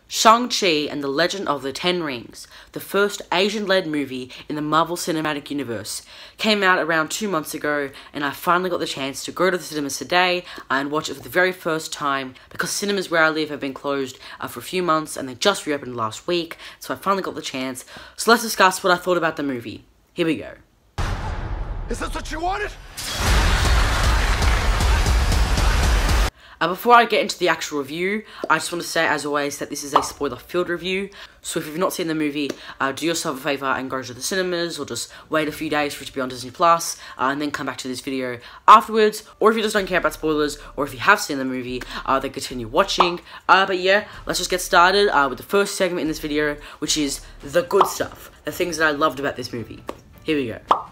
Shang-Chi and the Legend of the Ten Rings, the first Asian-led movie in the Marvel Cinematic Universe, came out around 2 months ago, and I finally got the chance to go to the cinemas today and watch it for the very first time, because cinemas where I live have been closed for a few months and they just reopened last week, so I finally got the chance. So let's discuss what I thought about the movie. Here we go. Is this what you wanted? Before I get into the actual review, I just want to say, as always, that this is a spoiler-filled review. So if you've not seen the movie, do yourself a favour and go to the cinemas, or just wait a few days for it to be on Disney+, and then come back to this video afterwards. Or if you just don't care about spoilers, or if you have seen the movie, then continue watching. But yeah, let's just get started with the first segment in this video, which is the good stuff, the things that I loved about this movie. Here we go.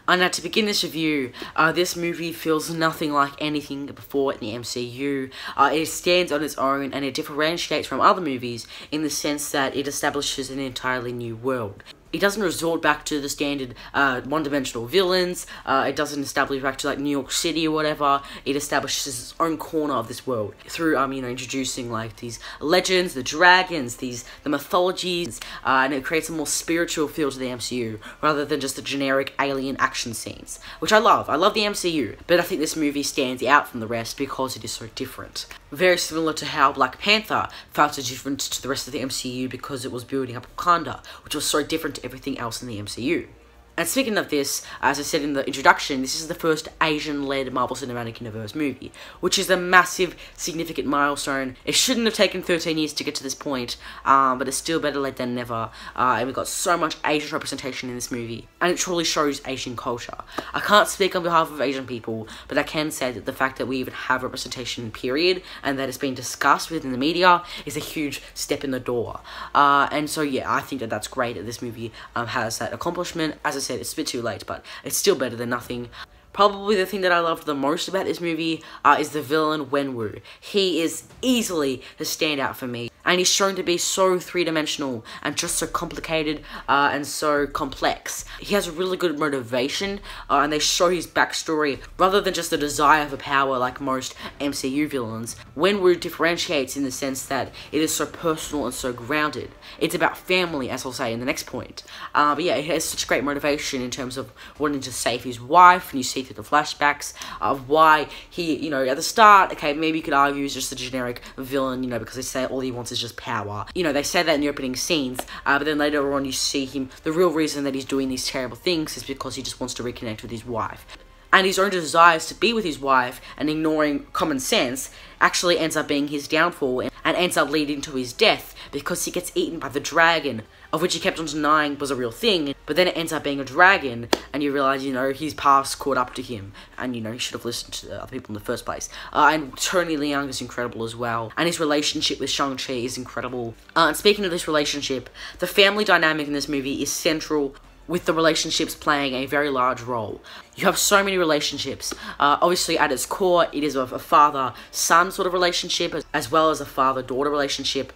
Now, to begin this review, this movie feels nothing like anything before in the MCU. It stands on its own and it differentiates from other movies in the sense that it establishes an entirely new world. It doesn't resort back to the standard one-dimensional villains. It doesn't establish back to like New York City or whatever. It establishes its own corner of this world through introducing like these legends, the dragons, the mythologies, and it creates a more spiritual feel to the MCU rather than just the generic alien action scenes, which I love. I love the MCU, but I think this movie stands out from the rest because it is so different. Very similar to how Black Panther felt so different to the rest of the MCU because it was building up Wakanda, which was so different to everything else in the MCU. And speaking of this, as I said in the introduction, this is the first Asian-led Marvel Cinematic Universe movie, which is a massive, significant milestone. It shouldn't have taken 13 years to get to this point, but it's still better late than never. And we've got so much Asian representation in this movie, and it truly shows Asian culture. I can't speak on behalf of Asian people, but I can say that the fact that we even have representation, period, and that it's being discussed within the media is a huge step in the door. And so yeah, I think that that's great that this movie has that accomplishment. As I said, it's a bit too late, but it's still better than nothing. Probably the thing that I loved the most about this movie is the villain Wenwu. He is easily the standout for me, and he's shown to be so three-dimensional and just so complicated and so complex. He has a really good motivation, and they show his backstory rather than just the desire for power like most MCU villains. Wenwu differentiates in the sense that it is so personal and so grounded. It's about family, as I'll say in the next point. But yeah, he has such great motivation in terms of wanting to save his wife, and you see through the flashbacks of why he, at the start, okay, maybe you could argue he's just a generic villain, because they say all he wants is just power. They say that in the opening scenes, but then later on you see him, the real reason that he's doing these terrible things is because he just wants to reconnect with his wife. And his own desires to be with his wife and ignoring common sense actually ends up being his downfall and ends up leading to his death because he gets eaten by the dragon, of which he kept on denying was a real thing, but then it ends up being a dragon, and you realise, his past caught up to him, and, he should have listened to the other people in the first place. And Tony Leung is incredible as well, and his relationship with Shang-Chi is incredible. And speaking of this relationship, the family dynamic in this movie is central, with the relationships playing a very large role. You have so many relationships. Obviously, at its core, it is a father-son sort of relationship, as well as a father-daughter relationship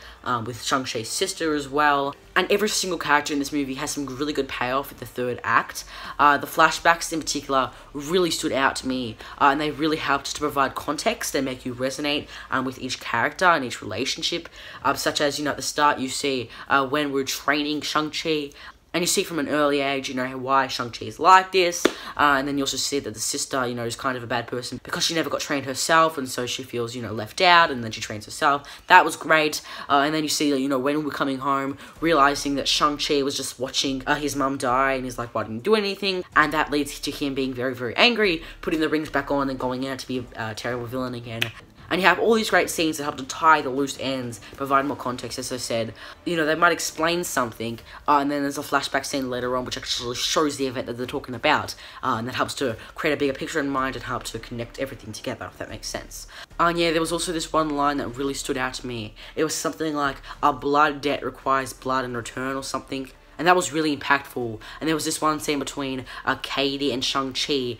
with Shang-Chi's sister as well. And every single character in this movie has some really good payoff in the third act. The flashbacks in particular really stood out to me, and they really helped to provide context and make you resonate with each character and each relationship, such as, at the start you see when we're training Shang-Chi, and you see from an early age, why Shang-Chi is like this, and then you also see that the sister, is kind of a bad person because she never got trained herself, and so she feels, left out, and then she trains herself. That was great. And then you see, when we're coming home, realizing that Shang-Chi was just watching his mum die, and he's like, why didn't you do anything? And that leads to him being very, very angry, putting the rings back on and going out to be a terrible villain again. And you have all these great scenes that help to tie the loose ends, provide more context, as I said. They might explain something, and then there's a flashback scene later on which actually shows the event that they're talking about, and that helps to create a bigger picture in mind and help to connect everything together, if that makes sense. And yeah, there was also this one line that really stood out to me. It was something like, "A blood debt requires blood in return," or something. And that was really impactful. And there was this one scene between Katey and Shang-Chi,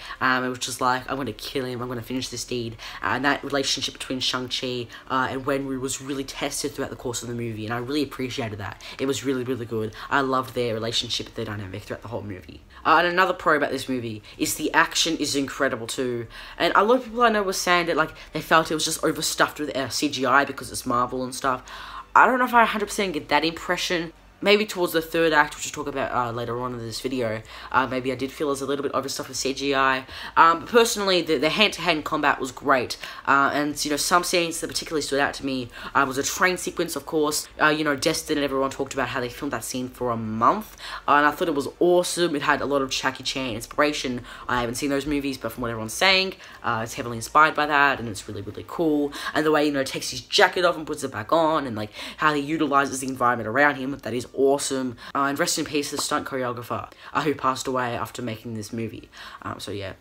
which was like, I'm going to kill him, I'm going to finish this deed. And that relationship between Shang-Chi and Wenwu was really tested throughout the course of the movie, and I really appreciated that. It was really, really good. I loved their relationship, their dynamic throughout the whole movie. And another pro about this movie is the action is incredible too. And a lot of people I know were saying that like they felt it was just overstuffed with CGI because it's Marvel and stuff. I don't know if I 100% get that impression. Maybe towards the third act, which we'll talk about later on in this video, maybe I did feel it was a little bit overstuffed with CGI. But personally, the hand-to-hand combat was great. And, you know, some scenes that particularly stood out to me was a train sequence, of course. You know, Destin and everyone talked about how they filmed that scene for a month. And I thought it was awesome. It had a lot of Jackie Chan inspiration. I haven't seen those movies, but from what everyone's saying, it's heavily inspired by that, and it's really, really cool. And the way, you know, takes his jacket off and puts it back on, and, like, how he utilizes the environment around him, that is awesome. And rest in peace the stunt choreographer who passed away after making this movie. So yeah,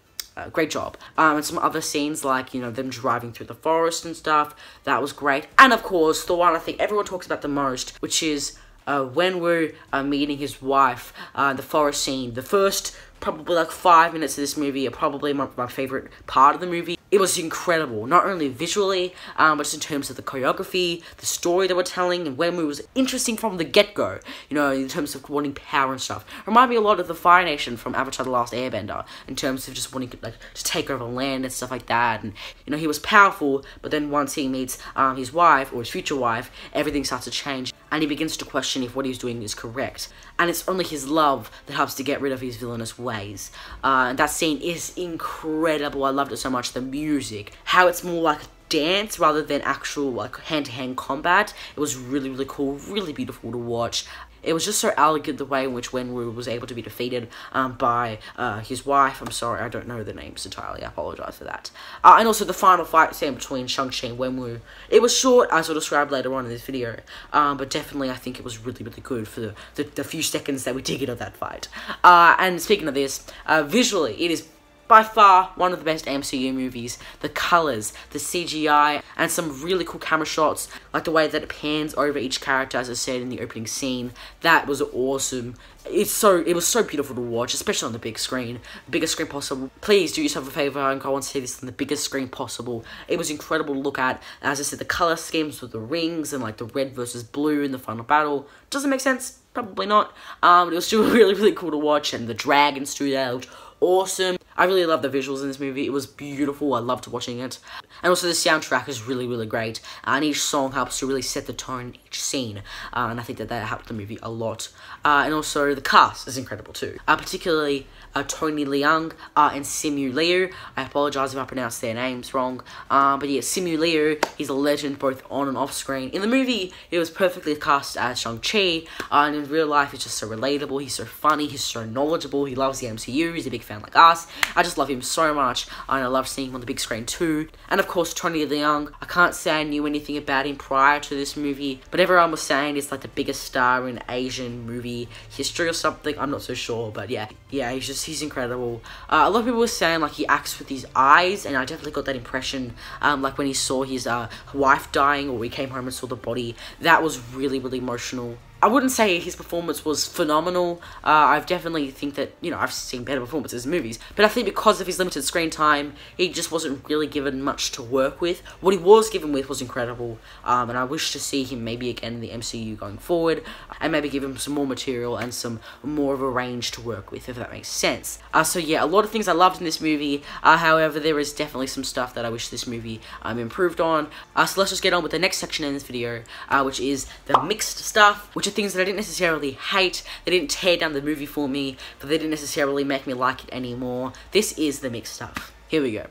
great job. And some other scenes, like, you know, them driving through the forest and stuff, that was great. And of course, the one I think everyone talks about the most, which is Wenwu meeting his wife, the forest scene. The first probably like 5 minutes of this movie are probably my favorite part of the movie. It was incredible, not only visually, but just in terms of the choreography, the story they were telling, and Wenwu was interesting from the get-go, you know, in terms of wanting power and stuff. Reminded me a lot of the Fire Nation from Avatar The Last Airbender, in terms of just wanting like, to take over land and stuff like that. And, you know, he was powerful, but then once he meets his wife, or his future wife, everything starts to change, and he begins to question if what he's doing is correct. And it's only his love that helps to get rid of his villainous ways. And that scene is incredible. I loved it so much. The music, how it's more like dance rather than actual like hand-to-hand combat. It was really, really cool, really beautiful to watch. It was just so elegant the way in which Wenwu was able to be defeated by his wife. I'm sorry, I don't know the names entirely. I apologize for that. And also the final fight scene between Shang-Chi and Wenwu. It was short, as I'll describe later on in this video. But definitely, I think it was really, really good for the few seconds that we did get of that fight. And speaking of this, visually, it is by far one of the best MCU movies. The colours, the CGI, and some really cool camera shots, like the way that it pans over each character, as I said in the opening scene. That was awesome. It was so beautiful to watch, especially on the big screen. Biggest screen possible. Please do yourself a favour and go and see this on the biggest screen possible. It was incredible to look at. As I said, the colour schemes with the rings and like the red versus blue in the final battle. Doesn't make sense? Probably not. It was still really, really cool to watch, and the dragons stood out. Awesome. I really love the visuals in this movie. It was beautiful. I loved watching it. And also the soundtrack is really, really great. And each song helps to really set the tone in each scene. And I think that helped the movie a lot. And also the cast is incredible too. Particularly Tony Leung and Simu Liu. I apologize if I pronounced their names wrong. But yeah, Simu Liu, he's a legend both on and off screen. In the movie, he was perfectly cast as Shang-Chi. And in real life, he's just so relatable. He's so funny. He's so knowledgeable. He loves the MCU. He's a big fan like us. I just love him so much, and I love seeing him on the big screen too. And of course, Tony Leung, I can't say I knew anything about him prior to this movie, but everyone was saying he's like the biggest star in Asian movie history or something. I'm not so sure, but yeah, he's incredible. A lot of people were saying like he acts with his eyes, and I definitely got that impression. Like when he saw his wife dying, or he came home and saw the body, that was really, really emotional. I wouldn't say his performance was phenomenal. I definitely think that, you know, I've seen better performances in movies, but I think because of his limited screen time, he just wasn't really given much to work with. What he was given with was incredible, and I wish to see him maybe again in the MCU going forward, and maybe give him some more material and some more of a range to work with, if that makes sense. So yeah, a lot of things I loved in this movie, however, there is definitely some stuff that I wish this movie improved on. So let's just get on with the next section in this video, which is the mixed stuff, which are things that I didn't necessarily hate. They didn't tear down the movie for me, but they didn't necessarily make me like it anymore. This is the mixed stuff. Here we go.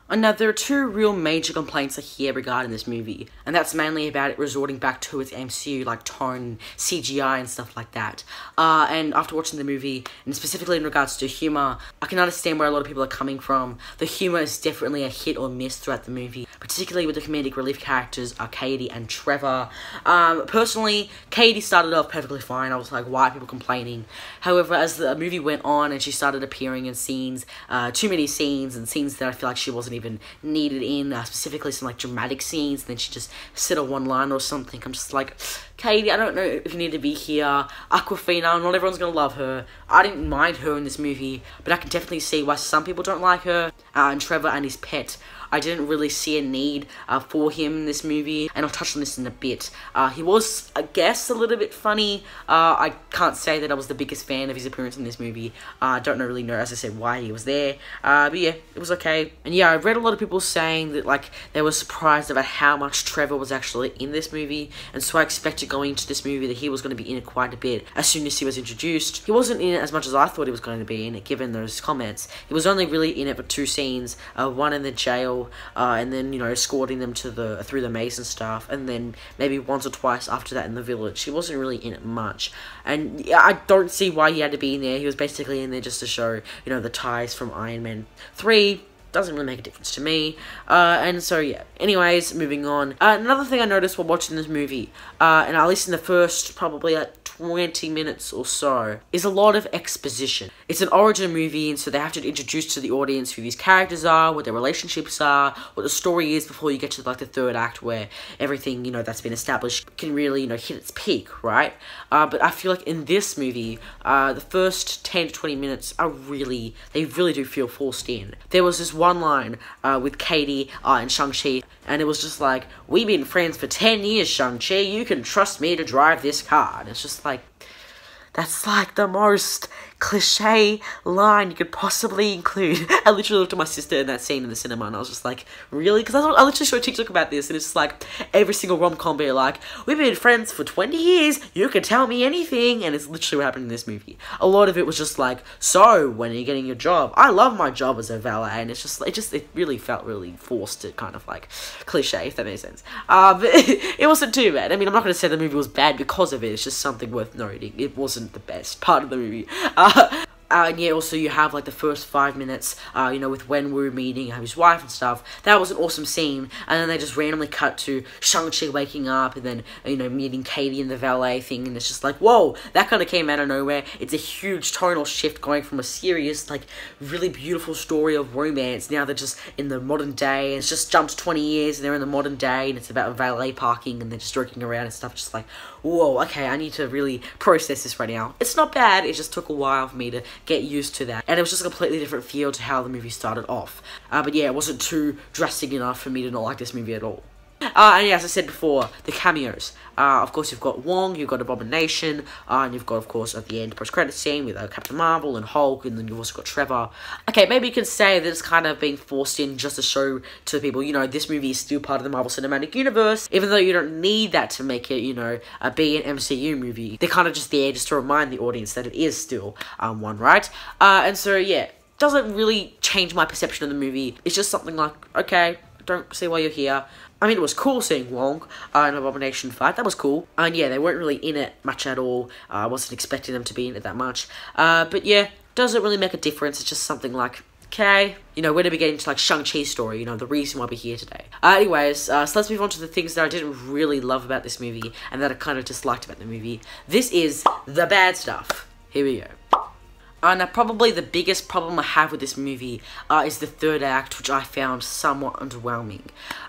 And now, there are two real major complaints I hear regarding this movie, and that's mainly about it resorting back to its MCU, like tone, CGI, and stuff like that. And after watching the movie, and specifically in regards to humour, I can understand where a lot of people are coming from. The humour is definitely a hit or miss throughout the movie, particularly with the comedic relief characters, Katey and Trevor. Personally, Katey started off perfectly fine. I was like, why are people complaining? However, as the movie went on and she started appearing in scenes, too many scenes, and scenes that I feel like she wasn't even needed in, specifically some like dramatic scenes, and then she just said a one line or something. I'm just like, Katey, I don't know if you need to be here. Awkwafina, not everyone's gonna love her. I didn't mind her in this movie, but I can definitely see why some people don't like her. And Trevor and his pet I didn't really see a need for him in this movie, and I'll touch on this in a bit. He was, I guess, a little bit funny. I can't say that I was the biggest fan of his appearance in this movie. I don't really know, as I said, why he was there. But yeah, it was okay. And yeah, I read a lot of people saying that, like, they were surprised about how much Trevor was actually in this movie, and so I expected going into this movie that he was going to be in it quite a bit as soon as he was introduced. He wasn't in it as much as I thought he was going to be in it, given those comments. He was only really in it for 2 scenes, one in the jail, and then, you know, escorting them to through the maze and stuff, and then maybe once or twice after that in the village. He wasn't really in it much, and yeah, I don't see why he had to be in there. He was basically in there just to show, you know, the ties from Iron Man 3. Doesn't really make a difference to me, and so yeah. Anyways, moving on. Another thing I noticed while watching this movie, and at least in the first probably like 20 minutes or so, is a lot of exposition. It's an origin movie, and so they have to introduce to the audience who these characters are, what their relationships are, what the story is before you get to like the 3rd act where everything, you know, that's been established can really, you know, hit its peak, right? But I feel like in this movie, the first 10 to 20 minutes are really, they really do feel forced in. There was this one line with Katey and Shang-Chi, and it was just like, we've been friends for 10 years, Shang-Chi, you can trust me to drive this car. And it's just like, that's like the most cliche line you could possibly include. I literally looked at my sister in that scene in the cinema, and I was just like, really? Because I literally saw a TikTok about this, and it's just like, every single rom-com be like, we've been friends for 20 years, you can tell me anything, and it's literally what happened in this movie. A lot of it was just like, so, when are you getting your job? I love my job as a valet, and it's just, it really felt really forced to kind of like, cliche, if that makes sense. But it wasn't too bad. I mean, I'm not going to say the movie was bad because of it, it's just something worth noting. It wasn't the best part of the movie. And yeah, also you have like the first 5 minutes, you know, with Wenwu meeting his wife and stuff. That was an awesome scene. And then they just randomly cut to Shang-Chi waking up and then, you know, meeting Katey in the valet thing. And it's just like, whoa, that kind of came out of nowhere. It's a huge tonal shift going from a serious, like, really beautiful story of romance. Now they're just in the modern day. And it's just jumped 20 years and they're in the modern day. And it's about valet parking and they're just joking around and stuff. Just like, whoa, okay, I need to really process this right now. It's not bad. It just took a while for me to get used to that, and it was just a completely different feel to how the movie started off. But yeah, it wasn't too drastic enough for me to not like this movie at all. And yeah, as I said before, the cameos. Of course, you've got Wong, you've got Abomination, and you've got, of course, at the end, post-credit scene with Captain Marvel and Hulk, and then you've also got Trevor. Okay, maybe you can say that it's kind of being forced in just to show to the people, you know, this movie is still part of the Marvel Cinematic Universe, even though you don't need that to make it, you know, be an MCU movie. They're kind of just there just to remind the audience that it is still one, right? And so, yeah, doesn't really change my perception of the movie. It's just something like, okay, don't see why you're here. I mean, it was cool seeing Wong in Abomination fight. That was cool. And yeah, they weren't really in it much at all. I wasn't expecting them to be in it that much. But yeah, doesn't really make a difference. It's just something like, okay, you know, we're going to be getting to like Shang-Chi's story, you know, the reason why we're here today. Anyways, so let's move on to the things that I didn't really love about this movie and that I kind of disliked about the movie. This is the bad stuff. Here we go. Now, probably the biggest problem I have with this movie is the 3rd act, which I found somewhat underwhelming.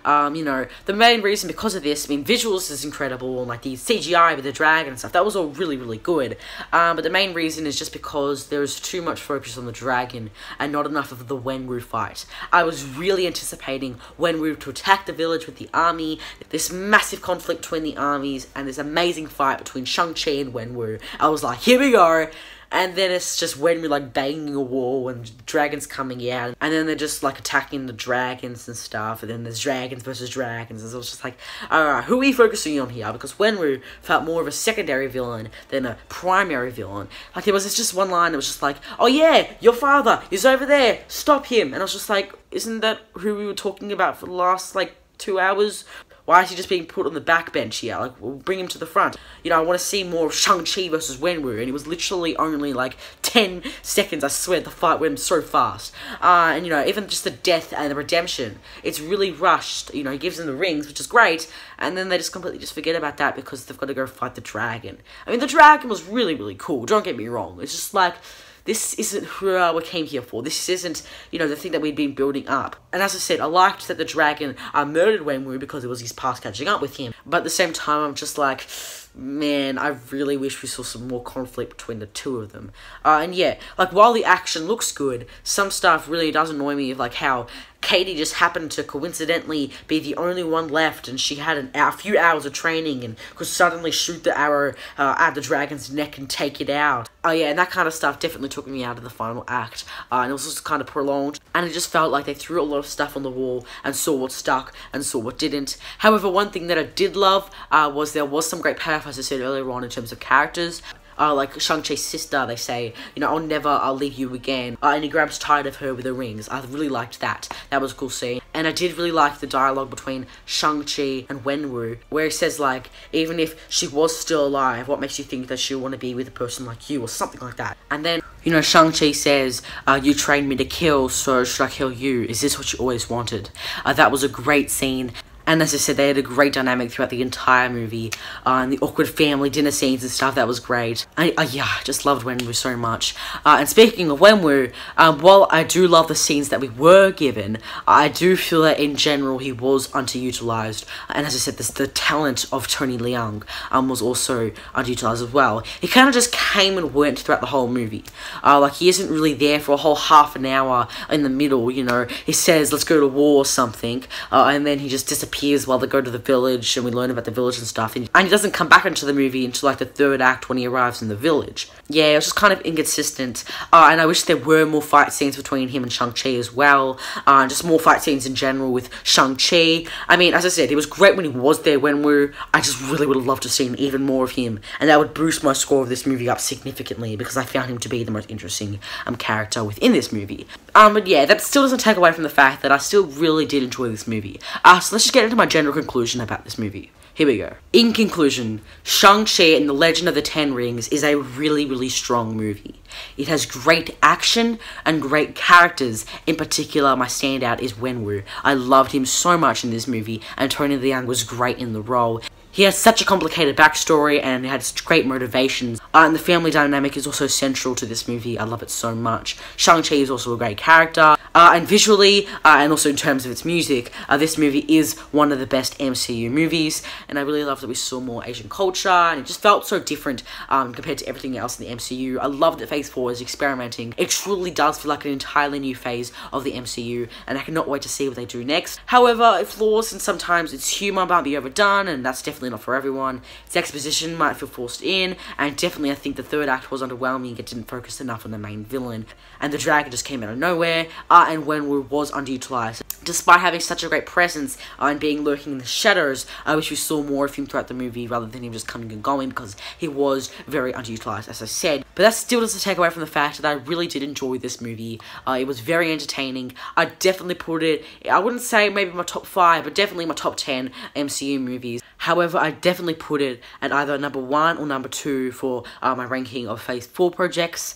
You know, the main reason because of this, I mean, visuals is incredible, and like the CGI with the dragon and stuff, that was all really, really good. But the main reason is just because there was too much focus on the dragon and not enough of the Wenwu fight. I was really anticipating Wenwu to attack the village with the army, this massive conflict between the armies, and this amazing fight between Shang-Chi and Wenwu. I was like, here we go. And then it's just Wenwu like banging a wall and dragons coming out. And then they're just like attacking the dragons and stuff. And then there's dragons versus dragons. And so it's just like, alright, who are we focusing on here? Because Wenwu felt more of a secondary villain than a primary villain. Like there was just one line that was just like, oh yeah, your father is over there, stop him. And I was just like, isn't that who we were talking about for the last like 2 hours? Why is he just being put on the backbench here? Like, we'll bring him to the front. You know, I want to see more of Shang-Chi versus Wenwu, and it was literally only, like, 10 seconds, I swear, the fight went so fast. And, you know, even just the death and the redemption, it's really rushed. You know, he gives them the rings, which is great, and then they just completely just forget about that because they've got to go fight the dragon. I mean, the dragon was really, really cool, don't get me wrong. It's just like, this isn't who we came here for. This isn't, you know, the thing that we'd been building up. And as I said, I liked that the dragon murdered Wenwu because it was his past catching up with him. But at the same time, I'm just like, man, I really wish we saw some more conflict between the two of them. And yeah, like, while the action looks good, some stuff really does annoy me of, like, how Katey just happened to coincidentally be the only one left, and she had a few hours of training and could suddenly shoot the arrow at the dragon's neck and take it out. Oh yeah, and that kind of stuff definitely took me out of the final act, and it was just kind of prolonged, and it just felt like they threw a lot of stuff on the wall and saw what stuck and saw what didn't. However, one thing that I did love was there was some great payoff, as I said earlier on, in terms of characters. Like Shang-Chi's sister, they say, you know, I'll leave you again. And he grabs tired of her with the rings. I really liked that. That was a cool scene. And I did really like the dialogue between Shang-Chi and Wenwu, where he says, like, even if she was still alive, what makes you think that she'll want to be with a person like you, or something like that. And then, you know, Shang-Chi says, you trained me to kill, so should I kill you? Is this what you always wanted? That was a great scene. And as I said, they had a great dynamic throughout the entire movie. And the awkward family dinner scenes and stuff, that was great. Yeah, I just loved Wenwu so much. And speaking of Wenwu, while I do love the scenes that we were given, I do feel that in general he was underutilized. And as I said, the talent of Tony Leung was also underutilized as well. He kind of just came and went throughout the whole movie. Like, he isn't really there for a whole half an hour in the middle, you know. He says, let's go to war or something, and then he just disappears while they go to the village, and we learn about the village and stuff, and he doesn't come back into the movie until like the third act when he arrives in the village. Yeah, it was just kind of inconsistent, and I wish there were more fight scenes between him and Shang-Chi as well, just more fight scenes in general with Shang-Chi. I mean, as I said, it was great when he was there, Wenwu. I just really would have loved to have seen even more of him, and that would boost my score of this movie up significantly, because I found him to be the most interesting character within this movie. But yeah, that still doesn't take away from the fact that I still really did enjoy this movie. So let's just get into my general conclusion about this movie. Here we go. In conclusion, Shang-Chi and the Legend of the Ten Rings is a really, really strong movie. It has great action and great characters. In particular, my standout is Wenwu. I loved him so much in this movie, and Tony Leung was great in the role. He has such a complicated backstory and he had great motivations, and the family dynamic is also central to this movie. I love it so much. Shang-Chi is also a great character, and visually, and also in terms of its music, this movie is one of the best MCU movies, and I really love that we saw more Asian culture, and it just felt so different compared to everything else in the MCU. I love that Phase 4 is experimenting. It truly does feel like an entirely new phase of the MCU, and I cannot wait to see what they do next. However, flaws and sometimes its humour might be overdone, and that's definitely not for everyone. Its exposition might feel forced in, and definitely I think the third act was underwhelming. It didn't focus enough on the main villain, and the dragon just came out of nowhere, and Wenwu was underutilized. Despite having such a great presence and being lurking in the shadows, I wish we saw more of him throughout the movie rather than him just coming and going, because he was very underutilized, as I said. But that still doesn't take away from the fact that I really did enjoy this movie. It was very entertaining. I definitely put it, I wouldn't say maybe my top 5, but definitely my top 10 MCU movies. However, I definitely put it at either number 1 or number 2 for my ranking of Phase 4 projects.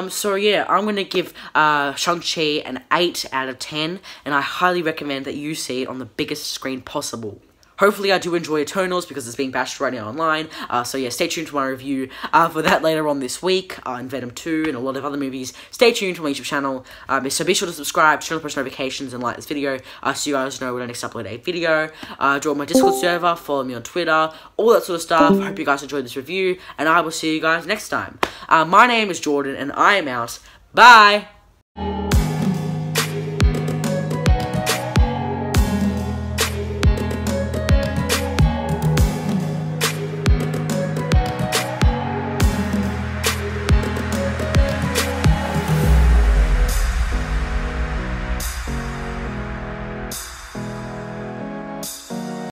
So yeah, I'm going to give Shang-Chi an 8 out of 10, and I highly recommend that you see it on the biggest screen possible. Hopefully I do enjoy Eternals, because it's being bashed right now online. So yeah, stay tuned to my review for that later on this week, and Venom 2 and a lot of other movies. Stay tuned to my YouTube channel, so be sure to subscribe, turn on post notifications, and like this video so you guys know when I next upload a video. Join my Discord server, follow me on Twitter, all that sort of stuff. I hope you guys enjoyed this review, and I will see you guys next time. My name is Jordan, and I am out. Bye!